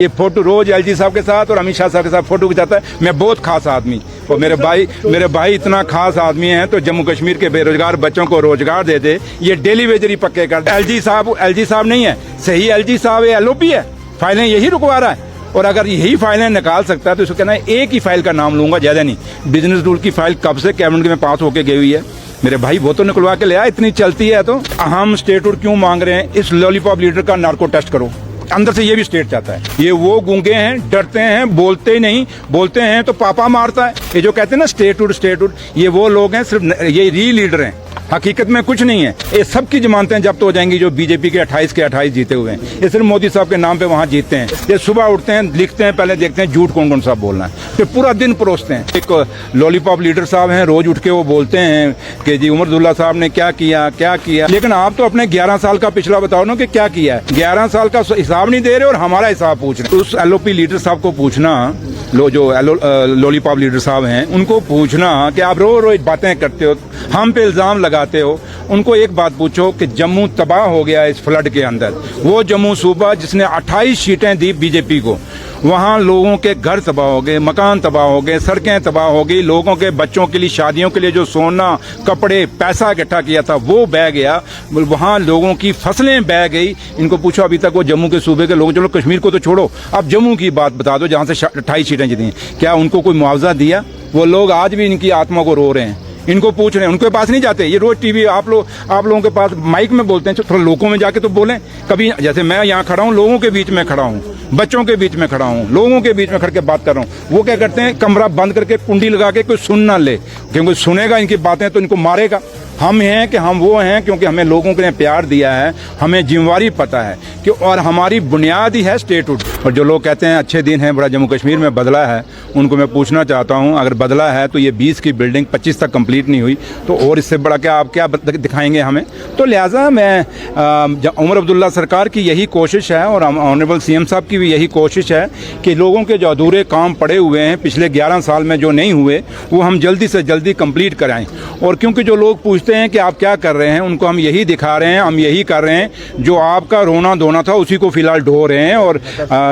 ये फोटो रोज एलजी साहब के साथ और अमित शाह साहब के साथ फोटो खिंचाता है। मैं बहुत खास आदमी और मेरे भाई इतना खास आदमी हैं तो जम्मू कश्मीर के बेरोजगार बच्चों को रोजगार दे दे, ये डेली वेजरी पक्के कर। एलजी साहब नहीं है, सही एलजी साहब एलओपी है, फाइलें यही रुकवा रहा है। और अगर यही फाइलें निकाल सकता है तो इसको कहना है एक ही फाइल का नाम लूंगा, ज्यादा नहीं। बिजनेस रूल की फाइल कब से कैबिनेट में पास होके गई हुई है, मेरे भाई वो तो निकलवा के ले आया। इतनी चलती है तो हम स्टेटहुड क्यों मांग रहे हैं? इस लॉलीपॉप लीडर का नार्को टेस्ट करो, अंदर से ये भी स्टेट चाहता है। ये वो गूंगे हैं, डरते हैं, बोलते ही नहीं, बोलते हैं तो पापा मारता है। ये जो कहते हैं ना स्टेटहुड, ये वो लोग हैं, सिर्फ ये री लीडर हैं, हकीकत में कुछ नहीं है। ये सबकी जमानतें जब्त हो जाएंगी जो बीजेपी के 28 जीते हुए हैं। ये सिर्फ मोदी साहब के नाम पे वहां जीतते हैं। ये सुबह उठते हैं, लिखते हैं, पहले देखते हैं झूठ कौन कौन सा बोलना है, फिर पूरा दिन परोसते हैं। एक लॉलीपॉप लीडर साहब हैं, रोज उठ के वो बोलते हैं कि जी उमर अब्दुल्ला साहब ने क्या किया। लेकिन आप तो अपने 11 साल का पिछला बताओ ना कि क्या किया है। 11 साल का हिसाब नहीं दे रहे और हमारा हिसाब पूछ रहे। उस एलओपी लीडर साहब को पूछना, जो लॉलीपॉप लीडर साहब हैं, उनको पूछना कि आप रोज बातें करते हो, हम पे इल्जाम लगाते हो। उनको एक बात पूछो कि जम्मू तबाह हो गया इस फ्लड के अंदर। वो जम्मू सूबा जिसने 28 सीटें दी बीजेपी को, वहां लोगों के घर तबाह हो गए, मकान तबाह हो गए, सड़कें तबाह हो गई, लोगों के बच्चों के लिए शादियों के लिए जो सोना, कपड़े, पैसा इकट्ठा किया था वो बह गया। वहां लोगों की फसलें बह गई। इनको पूछो अभी तक वो जम्मू के सूबे के लोग, चलो कश्मीर को तो छोड़ो, अब जम्मू की बात बता दो जहां से 28 सीटें जीती, क्या उनको कोई मुआवजा दिया? वो लोग आज भी इनकी आत्मा को रो रहे हैं। इनको पूछ रहे हैं, उनके पास नहीं जाते। ये रोज टीवी आप लोगों के पास माइक में बोलते हैं, थोड़ा लोगों में जाके तो बोलें कभी। जैसे मैं यहाँ खड़ा हूँ, लोगों के बीच में खड़ा हूँ, बच्चों के बीच में खड़ा हूँ, लोगों के बीच में खड़ के बात कर रहा हूँ। वो क्या करते हैं, कमरा बंद करके कुंडी लगा के कोई सुन ना ले, क्योंकि सुनेगा इनकी बातें तो इनको मारेगा। हम हैं कि हम वो हैं क्योंकि हमें लोगों ने प्यार दिया है, हमें जिम्मेवारी पता है कि, और हमारी बुनियाद ही है स्टेटहुड। और जो लोग कहते हैं अच्छे दिन हैं, बड़ा जम्मू कश्मीर में बदला है, उनको मैं पूछना चाहता हूं, अगर बदला है तो ये 20 की बिल्डिंग 25 तक कंप्लीट नहीं हुई, तो और इससे बड़ा क्या आप क्या दिखाएंगे हमें? तो लिहाजा मैं उमर अब्दुल्ला सरकार की यही कोशिश है और ऑनरेबल सीएम साहब की भी यही कोशिश है कि लोगों के जो अधूरे काम पड़े हुए हैं पिछले 11 साल में जो नहीं हुए, वो हम जल्दी से जल्दी कंप्लीट कराएं। और क्योंकि जो लोग पूछते हैं कि आप क्या कर रहे हैं, उनको हम यही दिखा रहे हैं, हम यही कर रहे हैं जो आपका रोना धोना था उसी को फिलहाल ढो रहे हैं। और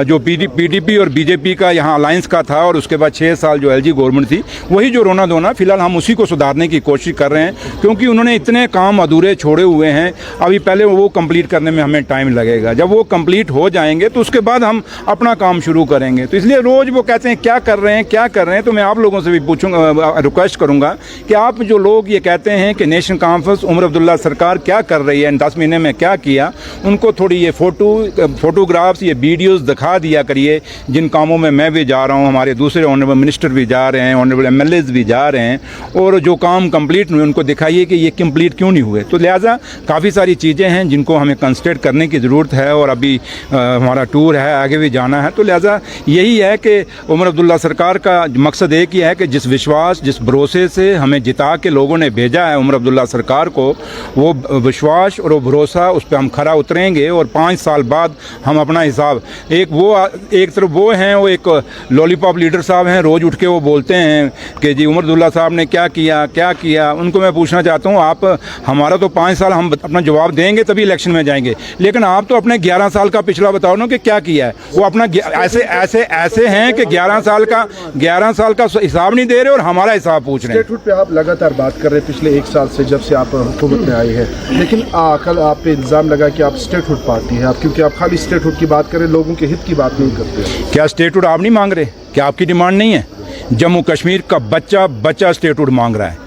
जो पीडीपी और बीजेपी का यहाँ अलायंस का था और उसके बाद 6 साल जो एलजी गवर्नमेंट थी, वही जो रोना धोना, फिलहाल हम उसी को सुधारने की कोशिश कर रहे हैं। क्योंकि उन्होंने इतने काम अधूरे छोड़े हुए हैं, अभी पहले वो कंप्लीट करने में हमें टाइम लगेगा। जब वो कंप्लीट हो जाएंगे तो उसके बाद हम अपना काम शुरू करेंगे। तो इसलिए रोज वो कहते हैं क्या कर रहे हैं, तो मैं आप लोगों से भी पूछूंगा, रिक्वेस्ट करूंगा कि आप जो लोग ये कहते हैं कि नेशनल कॉन्फ्रेंस उमर अब्दुल्ला सरकार क्या कर रही है, 10 महीने में क्या किया, उनको थोड़ी ये फोटोग्राफ्स, ये वीडियोस दिखा दिया करिए। जिन कामों में मैं भी जा रहा हूँ, हमारे दूसरे ऑनरेबल मिनिस्टर भी जा रहे हैं, ऑनरेबल एमएलएज भी जा रहे हैं, और जो काम कंप्लीट हुए उनको दिखाइए कि ये कंप्लीट क्यों नहीं हुए। तो लिहाजा काफ़ी सारी चीज़ें हैं जिनको हमें कंसंट्रेट करने की ज़रूरत है। और अभी हमारा टूर है, आगे भी जाना है। तो लिहाजा यही है कि उमर अब्दुल्ला सरकार का मकसद एक ही है कि जिस विश्वास, जिस भरोसे से हमें जिता के लोगों ने भेजा है उमर अब्दुल्ला सरकार को, वो विश्वास और वो भरोसा, उस पर हम खरा उतरेंगे। और 5 साल बाद हम अपना हिसाब, एक तरफ वो हैं, वो एक लॉलीपॉप लीडर साहब हैं, रोज उठ के वो बोलते हैं कि जी उमर अब्दुल्ला साहब ने क्या किया। उनको मैं पूछना चाहता हूँ, आप हमारा तो 5 साल हम अपना जवाब देंगे तभी इलेक्शन में जाएंगे, लेकिन आप तो अपने 11 साल का पिछला बताओ ना कि क्या किया है। वो अपना ऐसे हैं कि 11 साल का हिसाब नहीं दे रहे और हमारा हिसाब पूछ रहे हैं। स्टेटहुड पे आप लगातार बात कर रहे हैं पिछले 1 साल से, जब से आप हुकूमत में आए हैं, लेकिन कल आप पे इल्ज़ाम लगा कि आप स्टेटहुड पार्टी हैं, आप क्योंकि आप खाली स्टेटहुड की बात करें, लोगों के हित की बात नहीं करते। क्या स्टेटहुड आप नहीं मांग रहे? क्या आपकी डिमांड नहीं है? जम्मू कश्मीर का बच्चा स्टेटहुड मांग रहा है।